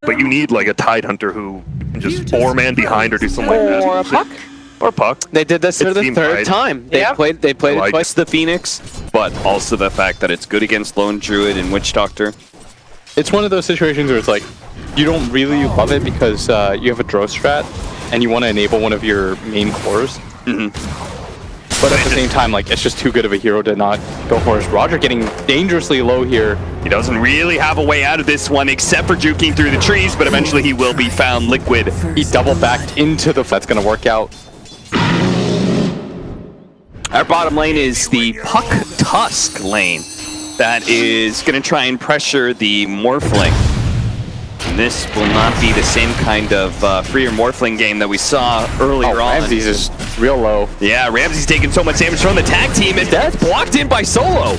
But you need like a Tide Hunter who can just 4-man behind or do something like that. Or a Puck. Or Puck. They did this for the third time. They played it twice, the Phoenix, but also the fact that it's good against Lone Druid and Witch Doctor. It's one of those situations where it's like, you don't really love it because you have a draw strat and you want to enable one of your main cores. But at the same time, like, it's just too good of a hero to not go for it. Roger getting dangerously low here. He doesn't really have a way out of this one except for juking through the trees, but eventually he will be found. Liquid. He double backed into the... That's going to work out. Our bottom lane is the Puck Tusk lane that is going to try and pressure the Morphling. And this will not be the same kind of freer Morphling game that we saw earlier on. Ramsey's is real low. Yeah, Ramsey's taking so much damage from the tag team, and that's blocked in by Solo.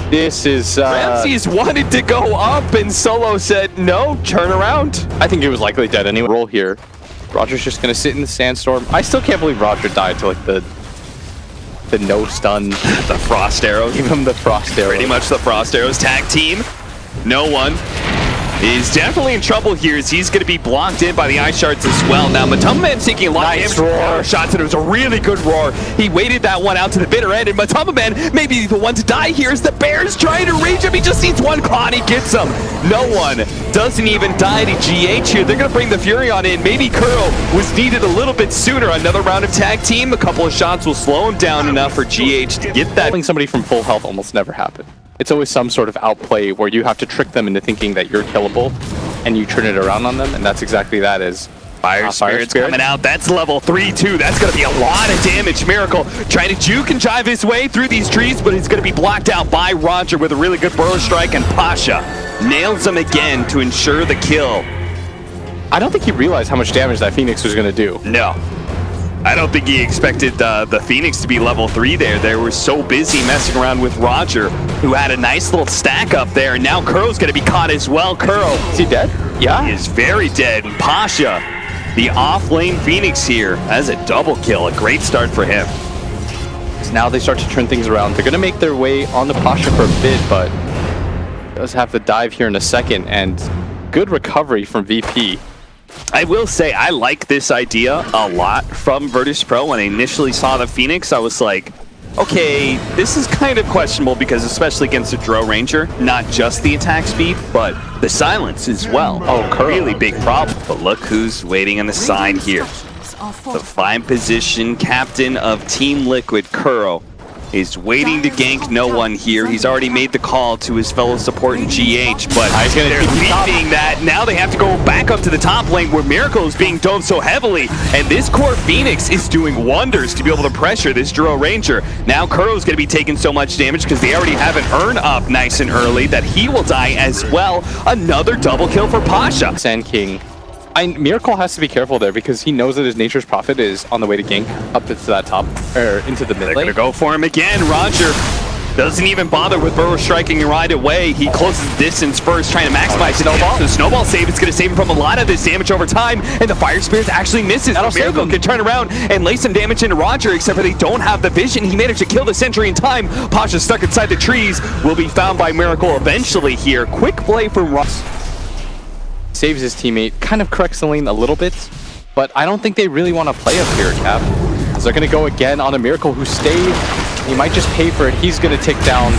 This is... Ramsey's wanted to go up, and Solo said, no, turn around. I think he was likely dead anyway. Roll here. Roger's just going to sit in the sandstorm. I still can't believe Roger died to like the no stun. The frost arrows. Give him the frost arrows. Pretty much the frost arrows. Tag team. No one is definitely in trouble here as he's going to be blocked in by the ice shards as well. Now, Matamaman's taking a lot of damage shots, and it was a really good roar. He waited that one out to the bitter end, and Matamaman may be the one to die here as the Bears trying to reach him. He just needs one claw, and he gets him. No one doesn't even die to GH here. They're going to bring the Fury on in. Maybe Kuro was needed a little bit sooner. Another round of tag team. A couple of shots will slow him down enough for GH to get that. Killing somebody from full health almost never happens. It's always some sort of outplay where you have to trick them into thinking that you're killable, and you turn it around on them, and that's exactly that is. Fire Spirit's coming out. That's level 3 too. That's going to be a lot of damage. Miracle trying to juke and jive his way through these trees, but he's going to be blocked out by Roger with a really good burrow strike, and Pasha nails him again to ensure the kill. I don't think he realized how much damage that Phoenix was going to do. No. I don't think he expected the Phoenix to be level 3 there. They were so busy messing around with Roger, who had a nice little stack up there, and now Kuro's going to be caught as well. Kuro. Is he dead? Yeah. He is very dead. And Pasha, the off-lane Phoenix here, has a double kill. A great start for him. So now they start to turn things around. They're going to make their way on the Pasha for a bit, but does have to dive here in a second, and good recovery from VP. I will say I like this idea a lot from Virtus.pro. When I initially saw the Phoenix, I was like, okay, this is kind of questionable because especially against a Drow Ranger, not just the attack speed, but the silence as well. Oh, really big problem. But look who's waiting on the side here. The fine position captain of Team Liquid, Kuro, is waiting to gank no one here. He's already made the call to his fellow support in GH, but they're leaving that. Now they have to go back up to the top lane where Miracle is being dove so heavily, and this core Phoenix is doing wonders to be able to pressure this Drow Ranger. Now Kuro's going to be taking so much damage because they already have an Urn up nice and early that he will die as well. Another double kill for Pasha. Sand King. Miracle has to be careful there because he knows that his Nature's Prophet is on the way to gank up into that top, or into the mid lane. They're gonna go for him again. Roger doesn't even bother with burrow striking right away. He closes distance first, trying to maximize Snowball. The Snowball save is gonna save him from a lot of this damage over time, and the Fire Spirit actually misses. Miracle can turn around and lay some damage into Roger, except for they don't have the vision. He managed to kill the sentry in time. Pasha's stuck inside the trees, will be found by Miracle eventually here. Quick play from Ross. Saves his teammate, kind of corrects the lane a little bit, but I don't think they really want to play up here, Cap. So they're going to go again on a Miracle who stayed. He might just pay for it. He's going to take down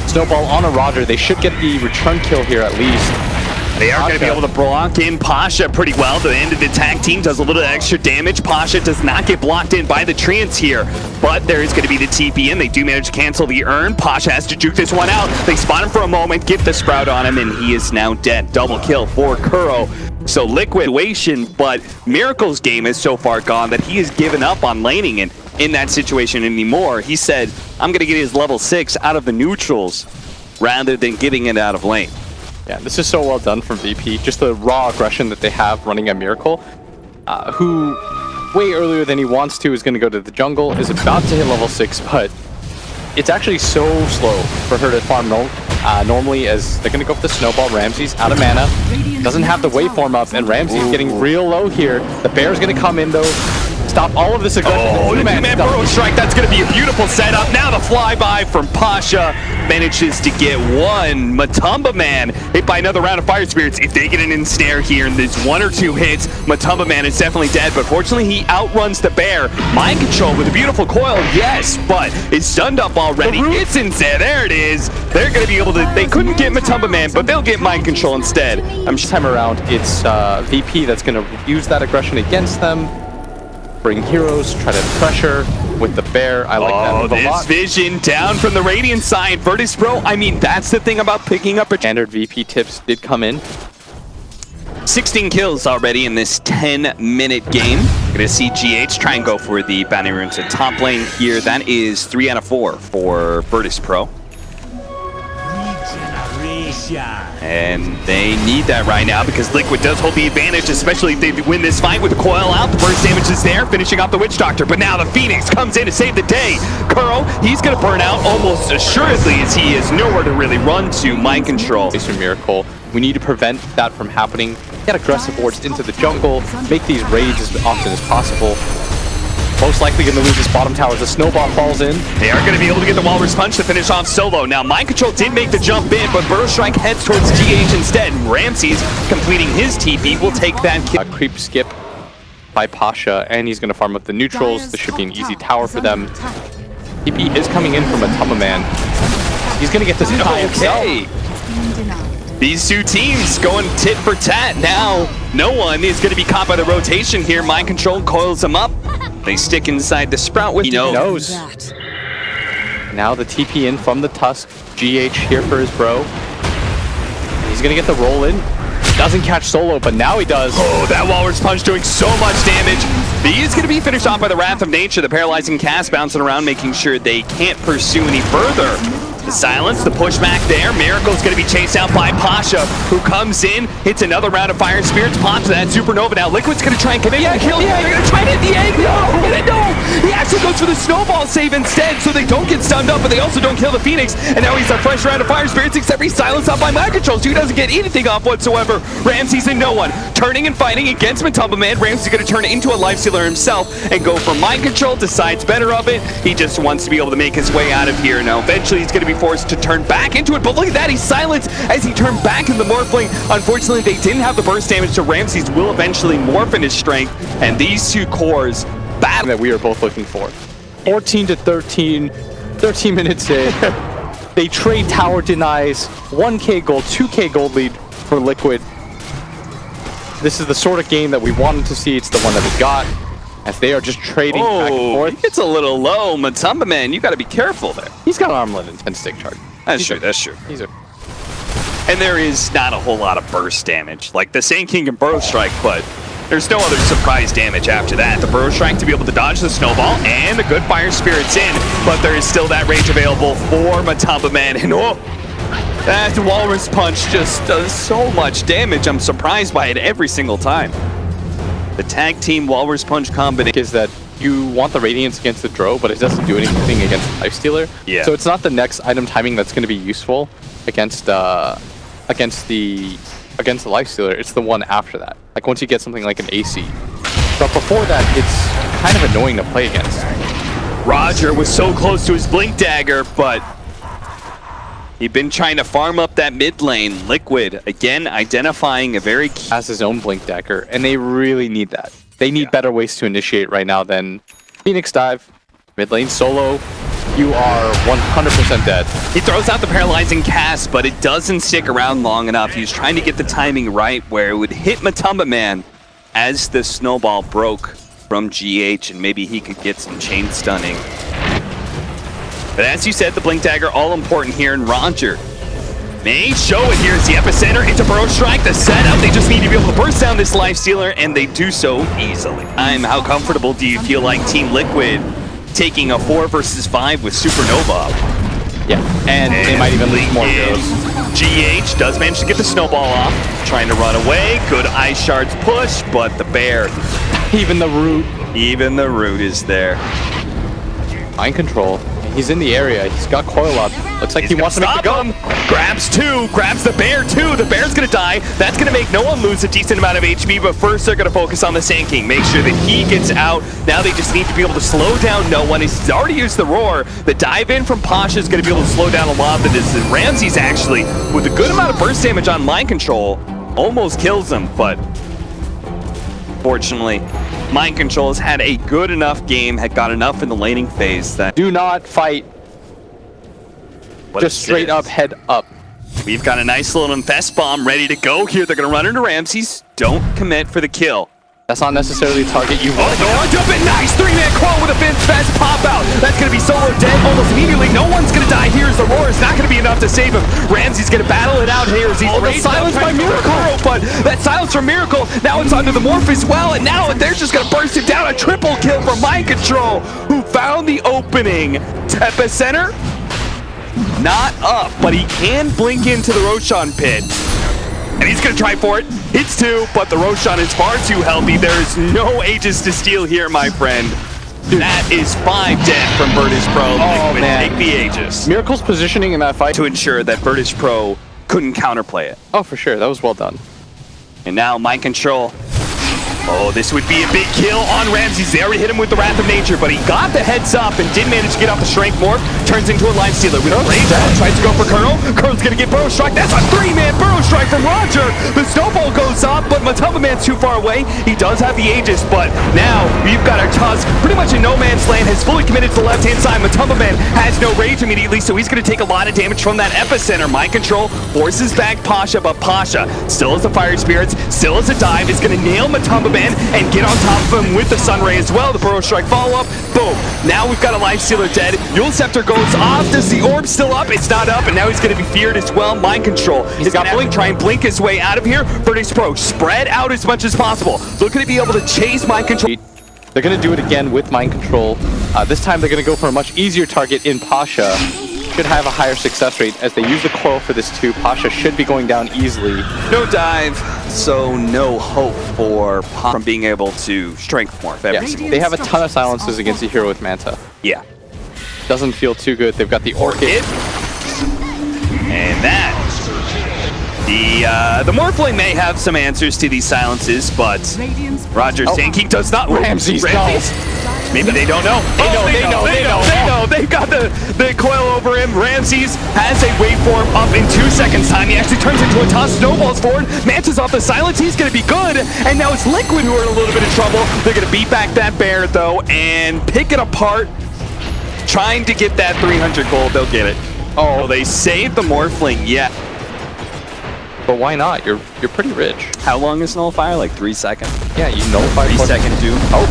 Snowball on a Roger. They should get the return kill here at least. They are going to be able to block in Pasha pretty well. The end of the tag team does a little extra damage. Pasha does not get blocked in by the Treants here, but there is going to be the TP in. They do manage to cancel the Urn. Pasha has to juke this one out. They spot him for a moment, get the Sprout on him, and he is now dead. Double kill for Kuro. So liquidation, but Miracle's game is so far gone that he has given up on laning and in that situation anymore. He said, I'm going to get his level 6 out of the neutrals rather than getting it out of lane. Yeah, this is so well done from VP. Just the raw aggression that they have running a Miracle, who way earlier than he wants to is going to go to the jungle, is about to hit level 6, but it's actually so slow for her to farm normally, as they're going to go for the Snowball. Ramsey's out of mana, doesn't have the waveform up, and Ramsey's getting real low here. The Bear's going to come in though, stop all of this aggression. Oh, the two-man burrow strike. That's going to be a beautiful setup. Now the flyby from Pasha manages to get one. Matumba Man hit by another round of Fire Spirits. If they get an ensnare here and there's 1 or 2 hits, Matumba Man is definitely dead. But fortunately, he outruns the bear. Mind control with a beautiful coil, yes, but it's stunned up already. It's insane. There it is. They're going to be able to. They couldn't get Matumba Man, but they'll get mind control instead. This time around, it's VP that's going to use that aggression against them. Bring heroes, try to pressure with the bear. I like that a lot. This vision down from the Radiant side. Virtus.pro, I mean, that's the thing about picking up a standard VP tips did come in. 16 kills already in this 10-minute game. Gonna see GH try and go for the bounty runes at top lane here. That is 3 out of 4 for Virtus.pro. And they need that right now because Liquid does hold the advantage, especially if they win this fight with the coil out. The burst damage is there, finishing off the Witch Doctor. But now the Phoenix comes in to save the day. Kuro, he's going to burn out almost assuredly as he has nowhere to really run to. Mind control. It's a miracle. We need to prevent that from happening. Get aggressive wards into the jungle. Make these raids as often as possible. Most likely going to lose this bottom tower as the snowball falls in. They are going to be able to get the Walrus Punch to finish off solo. Now, Mind Control did make the jump in, but Burrow Strike heads towards GH instead. Ramses, completing his TP, will take that kill. Creep skip by Pasha, and he's going to farm up the neutrals. This should be an easy tower for them. TP is coming in from a Matumba Man. He's going to get this tie himself. These two teams going tit for tat. Now, no one is going to be caught by the rotation here. Mind Control coils them up. They stick inside the Sprout with the nose. Now the TP in from the Tusk. GH here for his bro. He's going to get the roll in. Doesn't catch solo, but now he does. Oh, that Walrus Punch doing so much damage. He is going to be finished off by the Wrath of Nature. The paralyzing cast bouncing around, making sure they can't pursue any further. The silence, the pushback there. Miracle's going to be chased out by Pasha, who comes in, hits another round of Fire Spirits, pops that Supernova. Now Liquid's going to try and commit the kill. They're going to try and hit the egg. No! He actually goes for the snowball save instead, so they don't get stunned up, but they also don't kill the Phoenix. And now he's a fresh round of Fire Spirits, except he's silenced out by Mind Control, so he doesn't get anything off whatsoever. Ramses and no one. Turning and fighting against Matumba Man. Ramses is going to turn it into a life stealer himself and go for Mind Control, decides better of it. He just wants to be able to make his way out of here. Now, eventually he's going to be forced to turn back into it, but look at that, he's silenced as he turned back in the Morphling. Unfortunately, they didn't have the burst damage, so Ramses will eventually morph in his strength, and these two cores battle. That we are both looking for. 14 to 13, 13 minutes in. They trade tower denies, 1k gold, 2k gold lead for Liquid. This is the sort of game that we wanted to see. It's the one that we got, as they are just trading back and forth. It's a little low. Matumba Man, you got to be careful there. He's got armlet and 10 stick charge. That's true. And there is not a whole lot of burst damage. Like the Sand King and Burrow Strike, but there's no other surprise damage after that. The Burrow Strike to be able to dodge the snowball, and a good Fire Spirit's in, but there is still that range available for Matumba Man. And that Walrus Punch just does so much damage. I'm surprised by it every single time. The tag team Walrus Punch combination is that you want the Radiance against the Drow, but it doesn't do anything against the Lifestealer. Yeah. So it's not the next item timing that's going to be useful against the Lifestealer. It's the one after that. Like once you get something like an AC. But before that, it's kind of annoying to play against. Roger was so close to his Blink Dagger, but he'd been trying to farm up that mid lane. Liquid, again, identifying a very key... Has his own Blink Dagger, and they really need that. They need better ways to initiate right now than Phoenix Dive, mid lane solo. You are 100% dead. He throws out the paralyzing cast, but it doesn't stick around long enough. He was trying to get the timing right where it would hit Matumba Man as the snowball broke from GH, and maybe he could get some chain stunning. But as you said, the Blink Dagger all important here, and Roger may show it. Here's the epicenter into Burrow Strike, the setup. They just need to be able to burst down this Life Stealer, and they do so easily. How comfortable do you feel like Team Liquid taking a 4 versus 5 with Supernova? Yeah, and they might even lose more heroes. GH does manage to get the snowball off, trying to run away. Good Ice Shards push, but the bear, even the root is there. Mind Control. He's in the area. He's got coil up. Looks like he wants to make the go. Grabs two, grabs the bear too. The bear's gonna die. That's gonna make no one lose a decent amount of HP, but first they're gonna focus on the Sand King. Make sure that he gets out. Now they just need to be able to slow down no one. He's already used the roar. The dive in from Pasha is gonna be able to slow down a lot of the distance. Ramses actually, with a good amount of burst damage on Mind Control, almost kills him, but fortunately, Mind Control has had a good enough game, had got enough in the laning phase that... Do not fight. Just straight up, head up. We've got a nice little Infest Bomb ready to go here. They're going to run into Ramses. Don't commit for the kill. That's not necessarily a target you want. Oh, jump in, nice! 3-man crawl with a Infest pop out. That's going to be solo dead almost immediately. No one's going to die here as the roar is not going to be enough to save him. Ramsey's going to battle it out here as he's silenced by Miracle. But that silence from Miracle, now it's onto the Morph as well, and now they're just going to burst him down. A triple kill from Mind Control, who found the opening. Tepa Center, not up, but he can blink into the Roshan pit. And he's going to try for it. Hits two, but the Roshan is far too healthy. There's no Aegis to steal here, my friend. That is 5 dead from Virtus.pro. Oh, man. Take the Aegis. Miracle's positioning in that fight To ensure that Virtus.pro couldn't counterplay it. Oh, for sure. That was well done. And now Mind Control. Oh, this would be a big kill on Ramses. They already hit him with the Wrath of Nature, but he got the heads up and did manage to get off the Strength Morph. Turns into a Life Stealer with a Rage. Tries to go for Colonel. Colonel's gonna get Burrow Strike. That's a 3-man Burrow Strike from Roger. The Snowball goes up, but Matumba Man's too far away. He does have the Aegis, but now we've got our Tusk pretty much in no man's land, has fully committed to the left-hand side. Matumba Man has no rage immediately, so he's gonna take a lot of damage from that epicenter. Mind Control forces back Pasha, but Pasha still has the Fire Spirits, still has a dive, is gonna nail Matumba Man and get on top of him with the Sun Ray as well. The Burrow Strike follow-up, boom. Now we've got a Life Stealer dead. Yule Scepter goes off. Does the orb still up? It's not up, and now he's going to be feared as well. Mind Control. He's got blink. Try and blink his way out of here. Virtus.pro spread out as much as possible. Looking to be able to chase Mind Control. They're going to do it again with Mind Control. This time they're going to go for a much easier target in Pasha. Should have a higher success rate as they use the coil for this too. Pasha should be going down easily. No dive, so no hope for from being able to Strength Morph every single. They have a ton of silences against a hero with Manta. Yeah. Doesn't feel too good. They've got the Orchid. And that. The Morphling may have some answers to these silences, but Roger Sand King does not. Ramses. Maybe they don't know. They know. They've got the coil over him. Ramses has a waveform up in 2 seconds time. He actually turns into a toss, snowballs forward. Manta's off the silence. He's going to be good. And now it's Liquid who are in a little bit of trouble. They're going to beat back that bear, though, and pick it apart. Trying to get that 300 gold. They'll get it. Oh, they saved the Morphling. Yeah. But why not? You're pretty rich. How long is Nullifier? Like 3 seconds? Yeah, you nullify 3-second doom. Oh.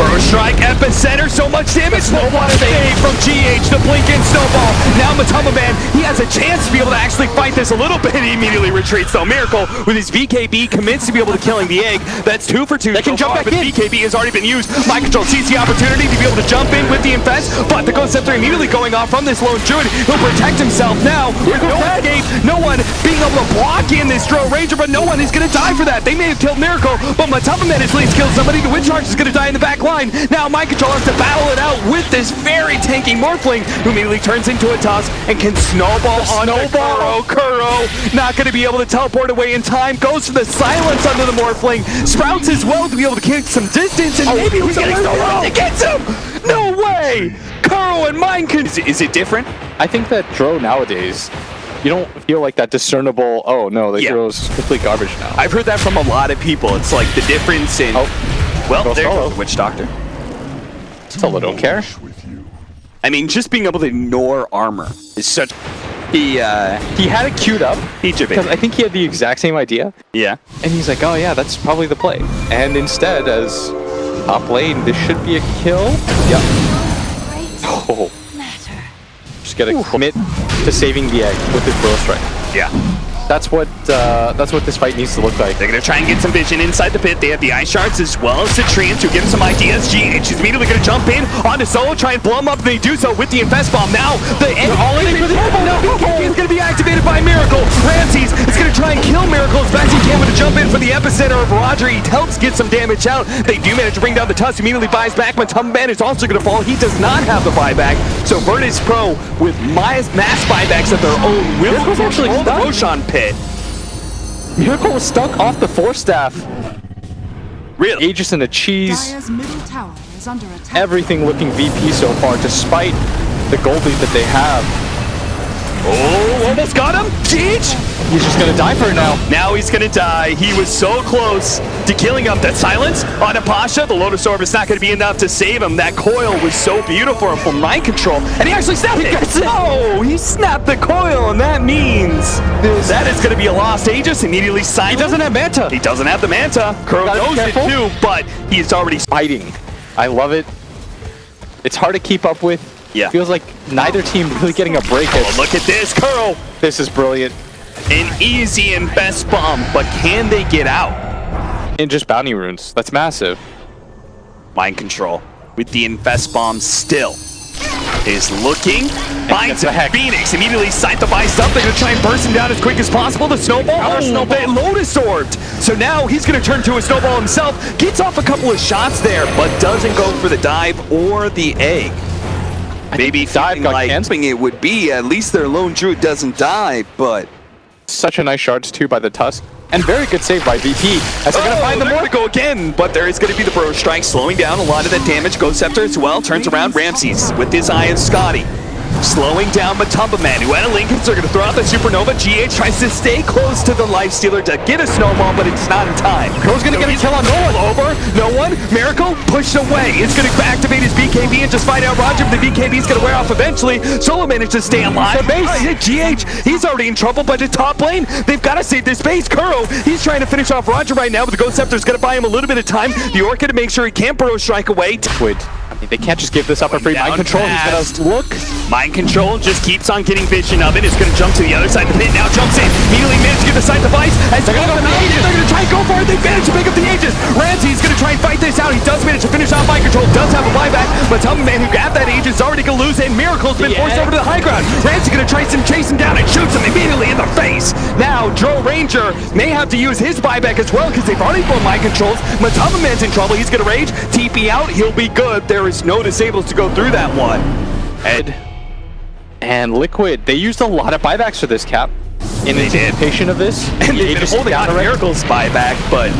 Burrow Strike, Epicenter, so much damage. Snowball save from GH, the blink in Snowball. Now Matumba Man, he has a chance to be able to actually fight this a little bit. He immediately retreats though. Miracle with his BKB commits to be able to killing the egg. That's 2 for 2. They can jump back in. BKB has already been used. Mind Control sees the opportunity to be able to jump in with the Infest, but the Ghost Scepter immediately going off from this lone Druid. He'll protect himself now with no escape, no one being able to block in this Dro Ranger, but no one is going to die for that. They may have killed Miracle, but Matumba Man has at least killed somebody. The Wind Charge is going to die in the back line. Now Mind Control has to battle it out with this very tanky Morphling, who immediately turns into a toss and can snowball on Kuro. Not going to be able to teleport away in time. Goes for the silence under the Morphling. Sprouts as well to be able to kick some distance, and maybe he's getting snowballed. It gets him! No way! Kuro and Mind Control. Is it different? I think that Dro nowadays, you don't feel like that discernible, oh no, the hero's complete garbage now. I've heard that from a lot of people. It's like the difference in... well, there goes the Witch Doctor. Solo don't care. I mean, just being able to ignore armor is such... He had it queued up. Because I think he had the exact same idea. Yeah. And he's like, oh yeah, that's probably the play. And instead, as top lane, this should be a kill. Yep. Oh. Just gotta commit to saving the egg with his Burrow Strike. Yeah. That's what this fight needs to look like. They're going to try and get some vision inside the pit. They have the ice shards as well as the treant to give them some ideas. GH is immediately going to jump in onto Solo, try and blow him up, and they do so with the Infest Bomb. Now, the all in for the BKB is going to be activated by Miracle. Ramses is going to try and kill Miracle as fast as he can with a jump in for the epicenter of Roger. He helps get some damage out. They do manage to bring down the Tusk, immediately buys back. Matumban is also going to fall. He does not have the buyback. So Virtus.pro with mass buybacks of their own will actually control the Roshan pit. Miracle was stuck off the Force Staff. Really? Aegis and a cheese. Dire's middle tower is under attack. Everything looking VP so far, despite the gold lead that they have. Oh, almost got him. GH. He's just gonna die for it now. Now he's gonna die. He was so close to killing him. That silence on Pasha. The Lotus Orb is not gonna be enough to save him. That coil was so beautiful from mind control. And he actually snapped it. Oh, he snapped the coil, and that means that is gonna be a lost Aegis. Immediately silent. He doesn't have Manta. He doesn't have the Manta. Kuro knows it too, but he's already Fighting. I love it. It's hard to keep up with. Yeah. Feels like neither team really getting a break. Oh, look at this, Kuro. This is brilliant. An easy Infest Bomb, but can they get out? And just bounty runes. That's massive. Mind control with the Infest Bomb still is looking. Finds the heck. Phoenix immediately sight the buy stuff. They're gonna try and burst him down as quick as possible. The snowball. They Lotus Orbed. So now he's gonna turn to a snowball himself. Gets off a couple of shots there, but doesn't go for the dive or the egg. Maybe dive got canceled. It would be at least their lone druid doesn't die, but such a nice shards too by the Tusk. And very good save by VP. As they're gonna find the they're more. gonna go again, but there is gonna be the Bro Strike slowing down a lot of that damage. Ghost Scepter as well, turns around Ramses with his eye of Scotty. Slowing down Matumbaman, who had a Lincoln, so they're gonna throw out the Supernova. GH tries to stay close to the Lifestealer to get a snowball, but it's not in time. Crow's gonna get a kill on no one. Over, no one. Miracle pushed away. It's gonna activate his BKB and just find out Roger. The BKB is gonna wear off eventually. Solo managed to stay alive. GH, he's already in trouble, but the top lane, they've got to save this base. Kuro, he's trying to finish off Roger right now, but the Ghost Scepter is gonna buy him a little bit of time. The Orchid to make sure he can't Burrow Strike away. I mean, they can't just give this up for free. Mind control. He's gonna look. Mind control just keeps on getting vision of it. It's gonna jump to the other side of the pit. Now jumps in. Immediately managed to get the side device. As they're gonna go for the Aegis. They're gonna try and go for it. They managed to pick up the Aegis. Ramsey's gonna try and fight this out. He does manage to finish off mind control. Does have a buyback, but Tumbleman who grabbed that Aegis is already gonna lose. And Miracle's been forced over to the high ground. Ramsey gonna try and chase him down and shoots him immediately in the face. Now Dro Ranger may have to use his buyback as well because they've already blown mind controls. Matumbaman's in trouble. He's gonna rage. TP out. He'll be good. There is no disables to go through that one. And Liquid, they used a lot of buybacks for this cap. In anticipation of this. And they've been holding on to Miracle's buyback, but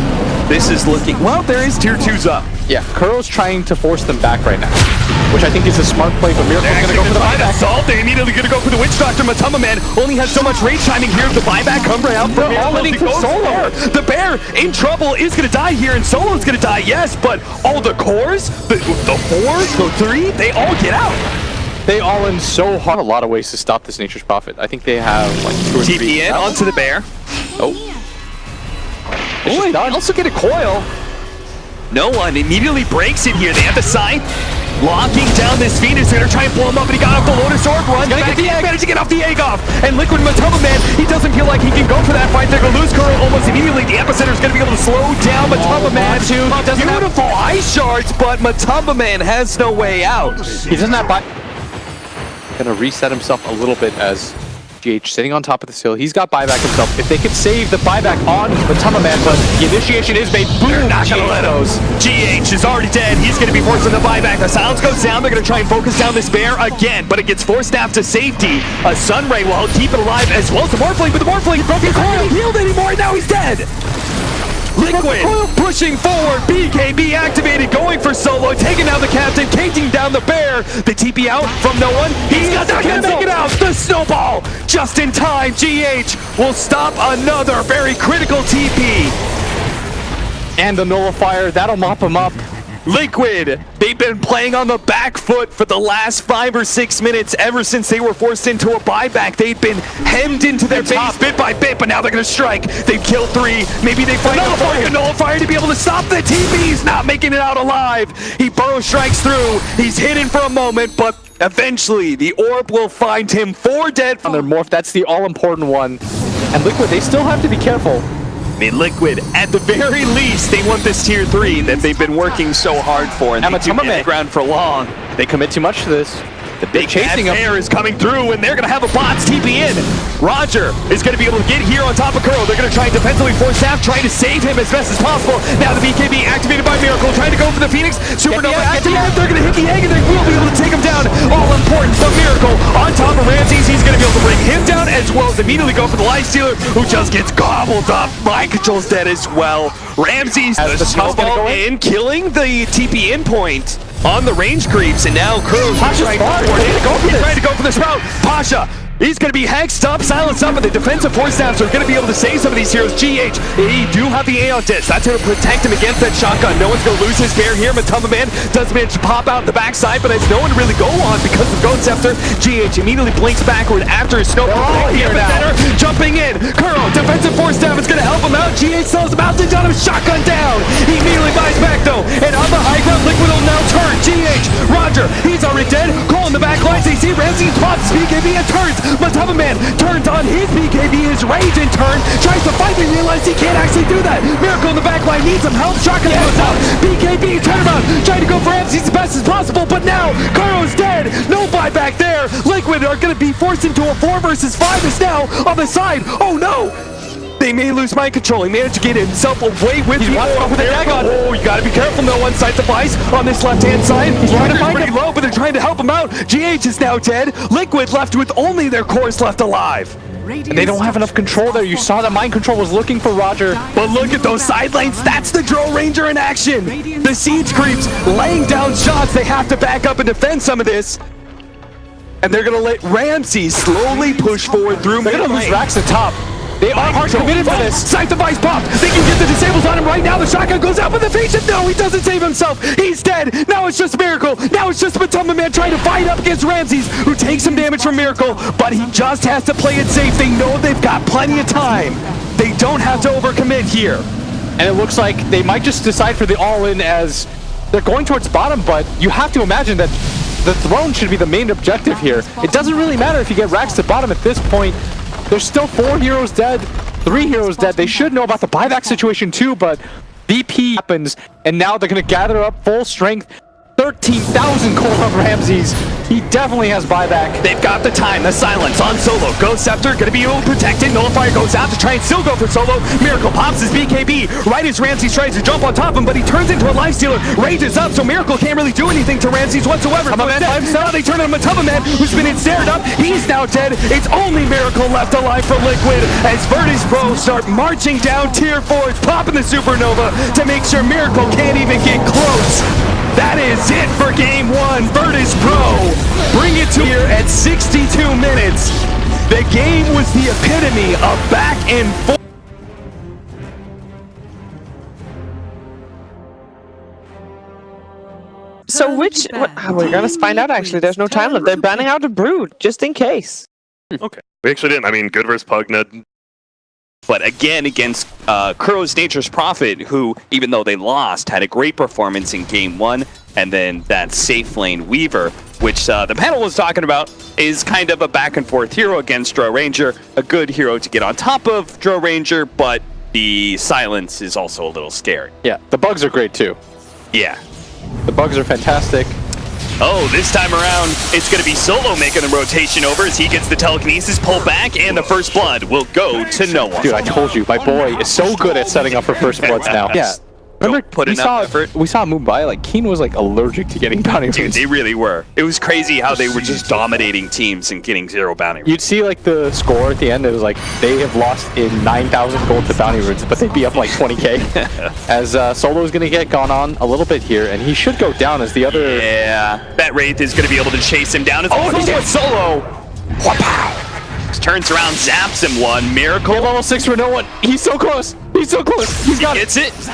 this is looking, well, there is tier 2's up. Yeah, Kuro's trying to force them back right now, which I think is a smart play, but Miracle's gonna go for the buyback. Assault. They're immediately gonna go for the Witch Doctor. Matumbaman only has so much range timing here. The buyback come right out for Solo. The bear in trouble is gonna die here, and Solo's gonna die, yes, but all the cores, the 4, the 3, they all get out. They all in so hard. A lot of ways to stop this Nature's Prophet. I think they have like 2 or 3. TP in onto the bear. Oh. They also get a coil. No one immediately breaks it here. They have the sight. Locking down this Phoenix. They're gonna try and blow him up, and he got off the Lotus Orb. Runs back. He managed to get off the egg off. And Liquid Matumbaman, he doesn't feel like he can go for that fight. They're gonna lose Kuro almost immediately. The Epicenter's gonna be able to slow down Matumbaman. Beautiful ice shards, but Matumbaman has no way out. He doesn't have gonna reset himself a little bit as GH sitting on top of this hill. He's got buyback himself. If they could save the buyback on Matumbaman, but the initiation is made. Boom! They're not gonna let him. GH is already dead. He's gonna be forcing the buyback. The silence goes down. They're gonna try and focus down this bear again, but it gets forced out to safety. A Sunray will keep it alive as well as the Morphling, but the Morphling broke his coil. Healed anymore, and now he's dead. Liquid pushing forward, BKB activated, going for Solo, taking down the captain, taking down the bear. The TP out from no one. He's not gonna make it out. The snowball just in time. GH will stop another very critical TP. And the nullifier, that'll mop him up. Liquid, they've been playing on the back foot for the last 5 or 6 minutes ever since they were forced into a buyback. They've been hemmed into their base bit by bit, but now they're going to strike. They've killed 3. Maybe they find a nullifier to be able to stop the TP. He's not making it out alive. He burrow strikes through. He's hidden for a moment, but eventually the orb will find him 4 dead. On their morph, that's the all-important one. And Liquid, they still have to be careful. I mean, Liquid, at the very least, they want this tier 3 that they've been working so hard for, and they do get the ground for long. They commit too much to this. The big chasing him. air is coming through, and they're going to have a bots TP in. Roger is going to be able to get here on top of Kuro. They're going to try and defensively force Saf, trying to save him as best as possible. Now the BKB activated by Miracle, trying to go for the Phoenix. Supernova activated. They're going to hit the egg, and they will be able to take him down. All important, but Miracle on top of Ramses. He's going to be able to bring him down, as well as immediately go for the Lifestealer, who just gets gobbled up. Mind Control's dead as well. Ramses As the snowball in, killing the TP in point on the range creeps, and now Kuro's trying to go for the Sprout. Pasha, he's going to be hexed up, silenced up, and the defensive force staffs are going to be able to save some of these heroes. GH, he do have the Aeon Disc. That's going to protect him against that shotgun. No one's going to lose his bear here. Matuma Man does manage to pop out the backside, but has no one to really go on because of Ghost Scepter. GH immediately blinks backward after his snowball. Here now, jumping in. Kuro, defensive force staff is going to help him out. GH slows him out, then got him shotgun down. He immediately buys back though, and on the high ground, Liquid will now turn. GH, Roger, he's already dead. Cole in the back lines, they see Ramsey pops his BKB and turns. Matuma Man turns on his BKB, his rage in turn, tries to fight, but realizes he can't actually do that. Miracle in the back line needs some help. Shotgun goes out. BKB turnaround, trying to go for Ramsey as best as possible, but now Kuro's dead. No buyback there. Liquid are going to be forced into a 4 versus 5. Is now on the side. Oh no! They may lose mind control. He managed to get himself away with the Dagon. Oh, you gotta be careful. No one-side device on this left-hand side. He's trying to find him low, but they're trying to help him out. GH is now dead. Liquid left with only their cores left alive. And they don't have enough control there. You saw that Mind Control was looking for Roger. But look at those side lanes. That's the Drow Ranger in action. The siege creeps laying down shots. They have to back up and defend some of this. And they're gonna let Ramsey slowly push forward through. They're gonna lose Rax at top. They are hard committed for this. Sight device pop. They can get the disables on him right now. The shotgun goes out, but the Phoenix, no, he doesn't save himself. He's dead. Now it's just Miracle. Now it's just Matuma Man trying to fight up against Ramses, who takes some damage from Miracle, but he just has to play it safe. They know they've got plenty of time. They don't have to overcommit here. And it looks like they might just decide for the all-in as they're going towards bottom, but you have to imagine that the throne should be the main objective here. It doesn't really matter if you get Rax to bottom at this point. There's still 4 heroes dead, 3 heroes dead. They should know about the buyback situation too, but VP happens, and now they're going to gather up full strength. 13,000 gold on Ramses. He definitely has buyback. They've got the time, the silence on Solo. Ghost Scepter gonna be able to protect it. Nullifier goes out to try and still go for Solo. Miracle pops his BKB right as Ramses tries to jump on top of him, but he turns into a Lifestealer. Rage is up, so Miracle can't really do anything to Ramses whatsoever. Now they turn on Matuma Man, who's been ensnared up. He's now dead. It's only Miracle left alive for Liquid as Virtus.pro start marching down tier 4s, popping the Supernova to make sure Miracle can't even get close. That is it for game 1. Virtus.pro bring it to here at 62 minutes. The game was the epitome of back and forth. So we're gonna find out actually. There's no time left. They're banning out a Brood, just in case. Okay. We actually didn't. I mean, good versus Pugna. But again, against Kuro's Nature's Prophet, who, even though they lost, had a great performance in game 1, and then that safe lane Weaver, which the panel was talking about, is kind of a back and forth hero against Drow Ranger, a good hero to get on top of Drow Ranger, but the silence is also a little scary. Yeah, the bugs are great too. Yeah. The bugs are fantastic. Oh, this time around, it's going to be Solo making the rotation over as he gets the telekinesis pull back, and the first blood will go to no one. Dude, I told you, my boy is so good at setting up for first bloods now. Yeah. Remember, we saw him move by, like, Keen was, like, allergic to getting bounty runes. Dude, they really were. It was crazy how they were just dominating teams and getting 0 bounty runes. You'd see, like, the score at the end. It was like, they have lost in 9,000 gold to bounty runes, but they'd be up, like, 20k. As Solo's going to get gone on a little bit here, and he should go down as the other... Yeah, that Wraith is going to be able to chase him down. Oh, he's with Solo! Wow! Turns around, zaps him one. Miracle. Level 6 for no one. He's so close. He's so close. He's got it.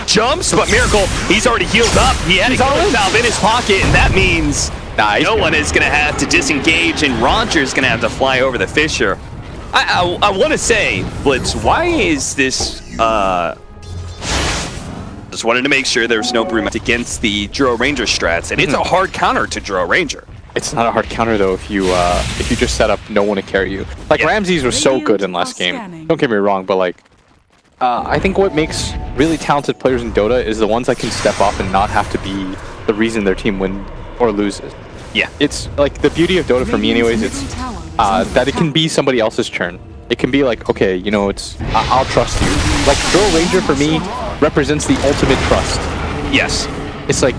Jumps, but Miracle, he's already healed up. He had a healing salve in his pocket, and that means no one is going to have to disengage, and Roger's going to have to fly over the Fissure. I want to say, Blitz, why is this... Just wanted to make sure there's no Broom against the Drow Ranger strats, and it's a hard counter to Drow Ranger. It's not a hard counter though if you just set up no one to carry you. Like Ramses was so good in last game. Don't get me wrong, but like I think what makes really talented players in Dota is the ones that can step up and not have to be the reason their team wins or loses. Yeah. It's like the beauty of Dota for me anyways, it's that it can be somebody else's turn. It can be like, okay, you know, it's I'll trust you. Like Drill Ranger for me represents the ultimate trust. Yes. It's like,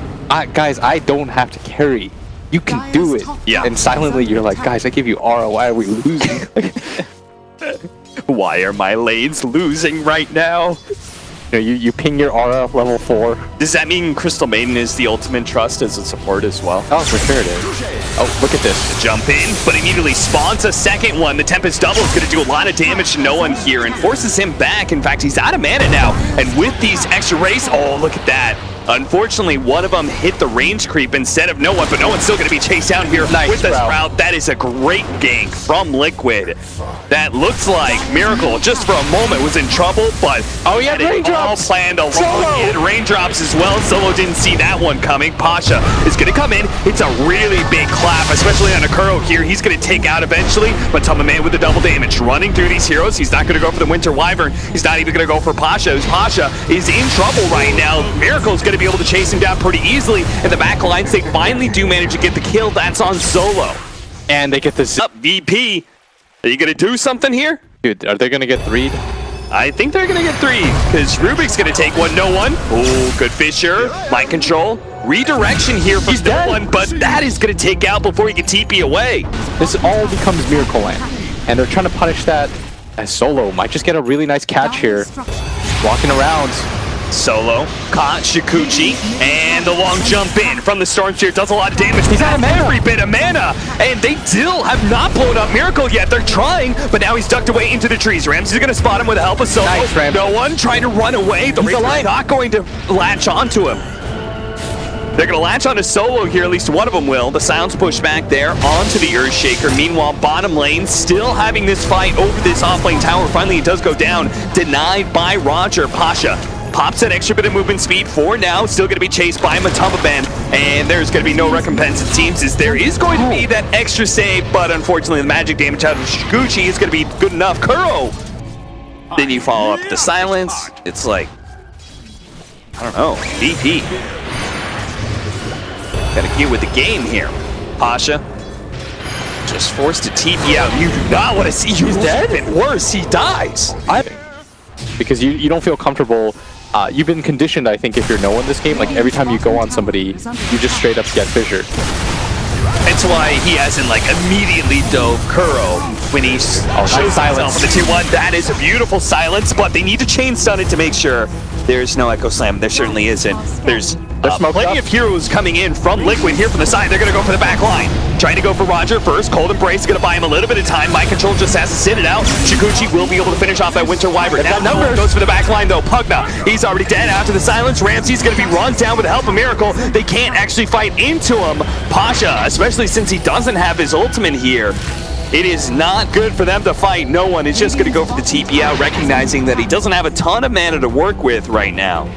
guys, I don't have to carry. You can do it. Yeah. And silently you're like, guys, I give you aura, why are we losing? Why are my lanes losing right now? You know, you ping your aura level 4. Does that mean Crystal Maiden is the ultimate trust as a support as well? Oh, for sure it is. Oh, look at this. Jump in, but immediately spawns a second one. The Tempest double is going to do a lot of damage to no one here and forces him back. In fact, he's out of mana now. And with these extra rays, oh, look at that. Unfortunately, one of them hit the range creep instead of no one, but no one's still going to be chased down here with the Sprout. That is a great gank from Liquid. That looks like Miracle just for a moment was in trouble, but oh, he had raindrops. All planned along. He had raindrops as well. Solo didn't see that one coming. Pasha is going to come in. It's a really big clap, especially on Akuro here. He's going to take out eventually, but Tamaman with the double damage. Running through these heroes. He's not going to go for the Winter Wyvern. He's not even going to go for Pasha. Pasha is in trouble right now. Miracle's going to be able to chase him down pretty easily. And the back lines, they finally do manage to get the kill. That's on Solo. And they get the zip. Up, VP. Are you going to do something here? Dude, are they going to get 3'd? I think they're going to get 3, because Rubik's going to take one, no one. Oh, good Fisher. Mind control. Redirection here from no one, but that is going to take out before he can TP away. This all becomes Miracle Land. And they're trying to punish that as Solo might just get a really nice catch here. Walking around. Solo caught Shikuchi, and the long jump in from the Storm Sphere does a lot of damage. He's out of mana. Every bit of mana, and they still have not blown up Miracle yet. They're trying, but now he's ducked away into the trees. Ramsey's is going to spot him with the help of Solo. Nice, no one trying to run away. The Razor's not going to latch onto him. They're going to latch onto Solo here, at least one of them will. The Silence push back there onto the Earthshaker. Meanwhile, bottom lane still having this fight over this offlane tower. Finally, it does go down, denied by Roger. Pasha pops that extra bit of movement speed for now. Still going to be chased by Matamaban, and there's going to be no recompense, it seems, as there is going to be that extra save, but unfortunately the magic damage out of Shikuchi is going to be good enough. Kuro! Then you follow up the Silence. It's like, I don't know, VP. Got to get with the game here. Pasha just forced to TP out. You do not want to see you dead. Even worse, he dies. Because you don't feel comfortable. You've been conditioned, I think, if you're no one this game, like every time you go on somebody, you just straight up get fissured. That's why he hasn't like immediately dove Kuro when he shows himself in the 2-1. That is a beautiful silence, but they need to chain stun it to make sure there's no Echo Slam. There certainly isn't. There's plenty of heroes coming in from Liquid here from the side. They're going to go for the back line. Trying to go for Roger first. Cold Embrace is going to buy him a little bit of time. Mind Control just has to sit it out. Shikuchi will be able to finish off that Winter Wyvern. Now number goes for the back line though. Pugna, he's already dead after the Silence. Ramsey's going to be run down with the help of Miracle. They can't actually fight into him. Pasha, especially since he doesn't have his ultimate here. It is not good for them to fight no one. It's just going to go for the TP out, recognizing that he doesn't have a ton of mana to work with right now.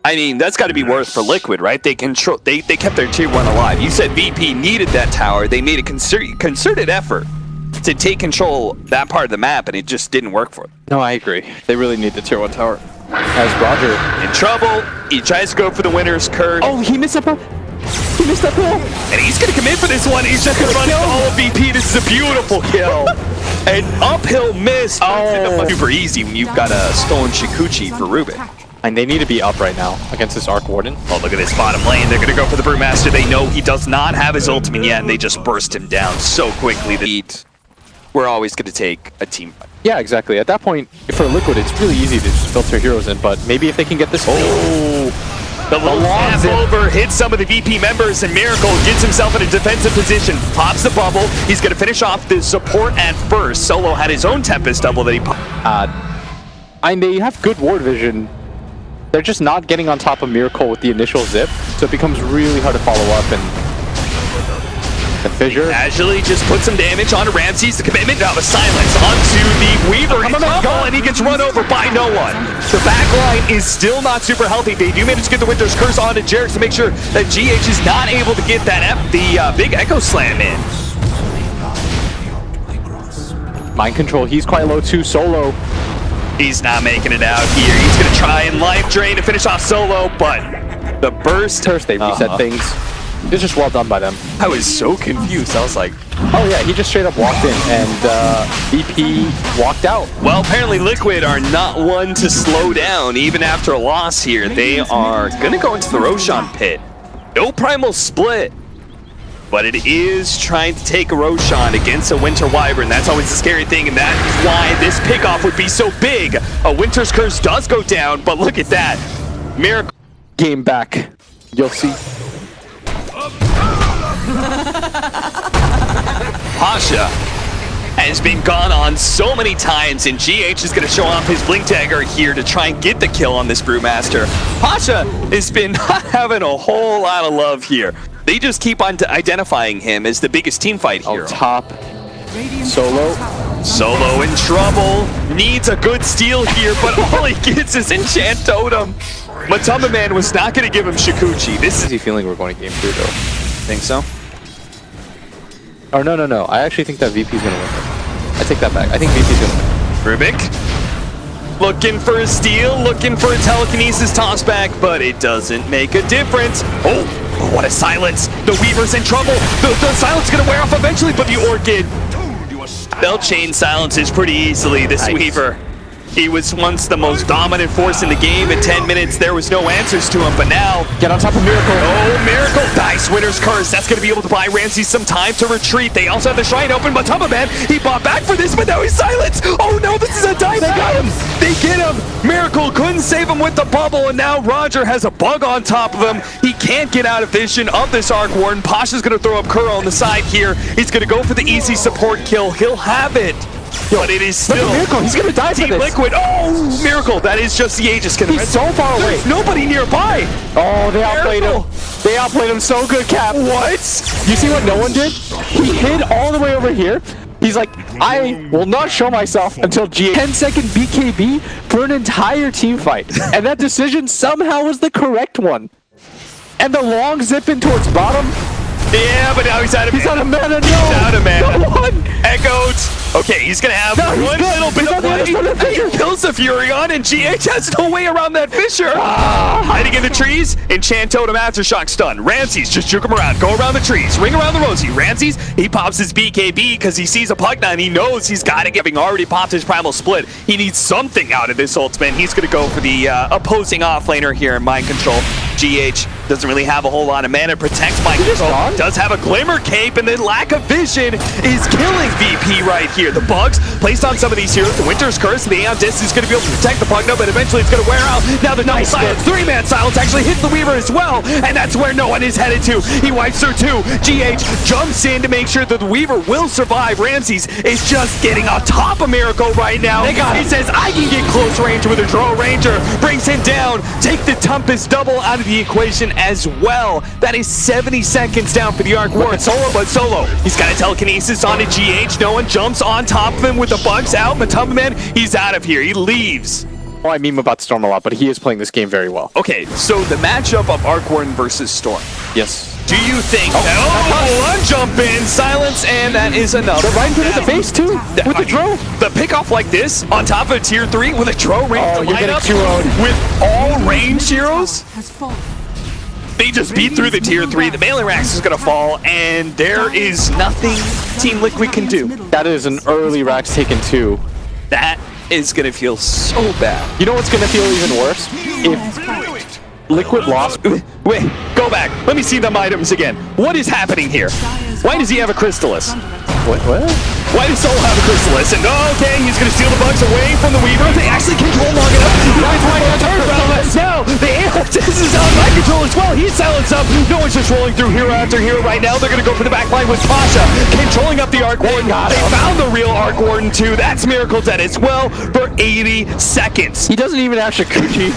I mean, that's got to be worth for Liquid, right? They kept their tier 1 alive. You said VP needed that tower. They made a concerted effort to take control that part of the map, and it just didn't work for them. No, I agree. They really need the tier 1 tower. As Roger in trouble, he tries to go for the winner's curse. Oh, he missed up. He missed that kill. And he's going to commit for this one. He's just going to run all of VP. This is a beautiful kill. An uphill miss. Oh, super easy when you've got a stolen Shikuchi for Rubik. And they need to be up right now against this Arc Warden. Oh, look at this bottom lane. They're going to go for the Brewmaster. They know he does not have his ultimate yet, and they just burst him down so quickly that we're always going to take a team fight. Yeah, exactly. At that point, for Liquid, it's really easy to just filter heroes in, but maybe if they can get this... The little tap over hits some of the VP members, and Miracle gets himself in a defensive position, pops the bubble. He's going to finish off the support at first. Solo had his own Tempest double that he popped. And they have good ward vision. They're just not getting on top of Miracle with the initial zip, so it becomes really hard to follow up. And The fissure. Casually just put some damage onto Ramses. The commitment, now the silence onto the Weaver. He's trouble, and he gets run over by no one. The backline is still not super healthy. They do manage to get the Winter's Curse onto Jared to make sure that GH is not able to get that big Echo Slam in. Mind control, he's quite low too. Solo. He's not making it out here. He's going to try and life drain to finish off Solo, but the burst. They reset things. It's just well done by them. I was so confused. I was like, oh yeah, he just straight up walked in and VP walked out. well, apparently Liquid are not one to slow down even after a loss here. They are going to go into the Roshan pit. No primal split, but it is trying to take a Roshan against a Winter Wyvern. That's always the scary thing, and that is why this pickoff would be so big. A Winter's Curse does go down, but look at that. Miracle. Game back. You'll see. Pasha has been gone on so many times, and GH is going to show off his Blink Dagger here to try and get the kill on this Brewmaster. Pasha has been not having a whole lot of love here. They just keep on identifying him as the biggest team fight hero. Top. Solo. Solo in trouble. Needs a good steal here, but all he gets is Enchant Totem. Matamba Man was not going to give him Shikuchi. This is... Easy feeling we're going to game 2 though. Think so? Or no. I actually think that VP's gonna win. I take that back. I think VP's gonna win. Rubik looking for a steal, looking for a telekinesis toss back, but it doesn't make a difference. Oh, what a silence. The Weaver's in trouble. The silence is gonna wear off eventually, but the Orchid, they'll chain silences pretty easily, this Weaver. He was once the most dominant force in the game. In 10 minutes, there was no answers to him, but now... Get on top of Miracle. Oh, Miracle! Nice Winter's Curse. That's going to be able to buy Ramsey some time to retreat. They also have the Shrine open, but Matamba Man, he bought back for this, but now he's silenced! Oh no, this is a dive! They got him! They get him! Miracle couldn't save him with the bubble, and now Roger has a bug on top of him. He can't get out of vision of this Arc Warden. Pasha's going to throw up Kuro on the side here. He's going to go for the easy support kill. He'll have it. But it is still Miracle. He's gonna die for Team this. Liquid. Oh, Miracle! That is just the Aegis. He's so far away. There's nobody nearby. Oh, they outplayed him. They outplayed him so good, Cap. What? You see what no one did? He hid all the way over here. He's like, I will not show myself until G. 10-second BKB for an entire team fight, and that decision somehow was the correct one. And the long zip in towards bottom. Yeah, but now he's out of mana. He's out of mana. No. He's out of mana. No one. Echoed. Okay, he's gonna have one little bit of play. He kills the Furion, and GH has no way around that fissure. Hiding in the trees. Enchant Totem Aftershock stun. Ramses, just juke him around. Go around the trees. Ring around the Rosie. Ramses, he pops his BKB because he sees a Pugna and he knows he's got to get. Having already popped his Primal Split, he needs something out of this ultimate. He's gonna go for the opposing offlaner here in Mind Control. GH doesn't really have a whole lot of mana. Protects Mind Control. Does have a Glimmer Cape, and then lack of vision is killing VP right here. The bugs placed on some of these heroes. The Winter's Curse, the Aeon Disc is going to be able to protect the Pugna, but eventually it's going to wear out. Now the nice silence, 3-man silence actually hits the Weaver as well, and that's where no one is headed to. He wipes through two. GH jumps in to make sure that the Weaver will survive. Ramses is just getting on top of Miracle right now. He says, I can get close range with a Drow Ranger. Brings him down. Take the Tempest double out of the equation as well. That is 70 seconds down for the Arc Warden. Solo. He's got a telekinesis on a GH. No one jumps on top of him with the bugs out. Matamba Man, he's out of here. He leaves. Oh, I meme about Storm a lot, but he is playing this game very well. Okay, so the matchup of Arc Warden versus Storm. Yes. Do you think... one jump in, silence, and that is enough. They're right into the base too, with the Drow. The pickoff like this, on top of a tier 3 with a Drow range you're getting 2-0'd. with all range heroes? Has fallen. They just beat through the tier 3. The melee Rax is going to fall, and there is nothing Team Liquid can do. That is an early Rax taken too. That is going to feel so bad. You know what's going to feel even worse? If Liquid lost. Wait, go back. Let me see them items again. What is happening here? Why does he have a Crystallis? What? Why does Soul have a Crystallis? And okay, he's going to steal the bugs away from the Weaver. They actually control long enough. Now, the Aeon Disc is on Mind Control as well. He's silenced up. No one's just rolling through hero after hero right now. They're going to go for the back line with Pasha, controlling up the Arc Warden. They found the real Arc Warden too. That's Miracle dead as well for 80 seconds. He doesn't even have Shikuchi.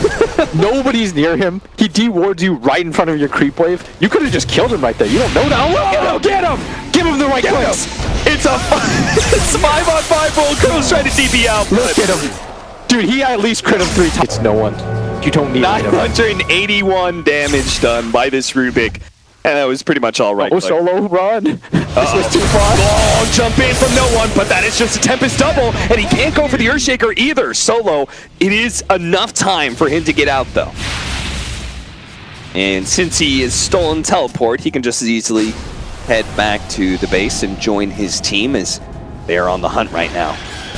Nobody's near him. He dewards you right in front of your creep wave. You could have just killed him right there. You don't know that. Get him! Give Give him the right clicks. It's a 5-on-5 roll. Curl's trying to DP out. Look at him. Dude, he at least crit him 3 times. It's no one. You don't need him. 981 damage done by this Rubik. And that was pretty much all right. Oh, solo run. This was too far. Long jump in from no one, but that is just a Tempest double, and he can't go for the Earthshaker either. Solo, it is enough time for him to get out, though. And since he is stolen teleport, he can just as easily head back to the base and join his team as they are on the hunt right now.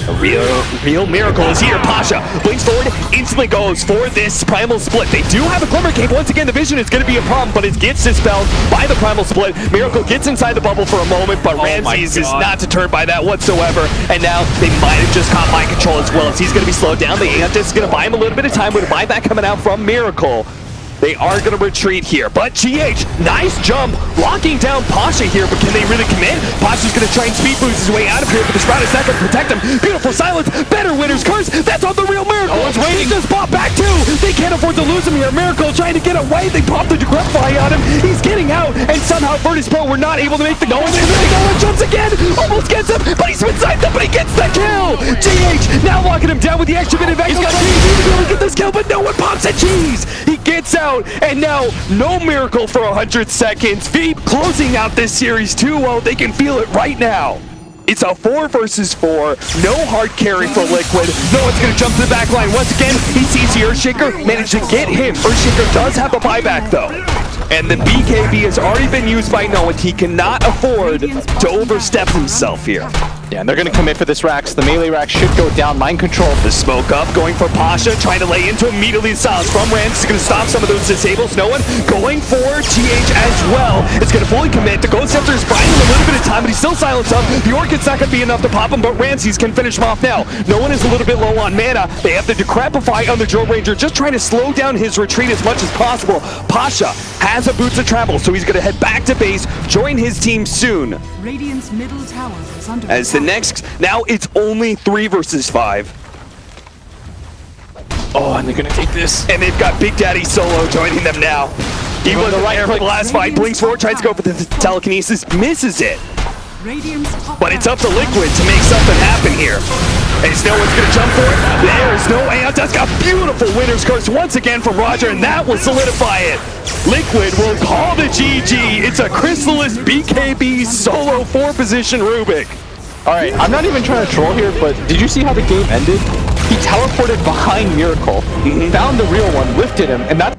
A real miracle is here. Pasha blinks forward, instantly goes for this Primal Split. They do have a Glimmer Cape. Once again, the vision is going to be a problem, but it gets dispelled by the Primal Split. Miracle gets inside the bubble for a moment, but Ramses is not deterred by that whatsoever. And now they might have just caught mind control as well, as he's going to be slowed down. The Antis is going to buy him a little bit of time with a buyback coming out from Miracle. They are going to retreat here, but GH, nice jump, locking down Pasha here, but can they really commit? Pasha's going to try and speed boost his way out of here, but the Sprout is not going to protect him. Beautiful silence, better winner's curse, that's on the real Miracle. Oh, waiting. He just popped back too. They can't afford to lose him here. Miracle trying to get away, they popped the Decrepify on him. He's getting out, and somehow Virtus.pro were not able to make the goal. No one jumps again, almost gets him, but he's inside them, but he gets the kill. GH now locking him down with the extra bit of He's got GG to really get this kill, but no one pops a cheese. He gets out. And now, no Miracle for 100 seconds. Veep closing out this series 2-0. They can feel it right now. It's a 4 versus 4. No hard carry for Liquid. No one's going to jump to the back line. Once again, he sees the Earthshaker, managed to get him. Earthshaker does have a buyback, though. And the BKB has already been used by no one. He cannot afford to overstep himself here. Yeah, and they're going to commit for this Rax. The melee Rax should go down. Mind control. The smoke up, going for Pasha, trying to lay into immediately the silence from Rams. Is going to stop some of those disables. No one going for GH as well. It's going to fully commit. The Ghost Scepter is buying him a little bit of time, but he's still silenced up. The Orchid's not going to be enough to pop him, but Ramses can finish him off now. No one is a little bit low on mana. They have the Decrepify on the Drill Ranger, just trying to slow down his retreat as much as possible. Pasha has a Boots of Travel, so he's going to head back to base, join his team soon. Radiant's middle tower is under As the next, now it's only 3 versus 5. Oh, and they're going to take this. And they've got Big Daddy Solo joining them now. He was the right for the last fight. Blinks forward, tries to go for the telekinesis, misses it. But it's up to Liquid to make something happen here. As no one's going to jump for it. There's no Aeon's got beautiful winner's curse once again from Roger, and that will solidify it. Liquid will call the GG. It's a Chrysalis BKB solo 4-position Rubik. Alright, I'm not even trying to troll here, but did you see how the game ended? He teleported behind Miracle, found the real one, lifted him, and that...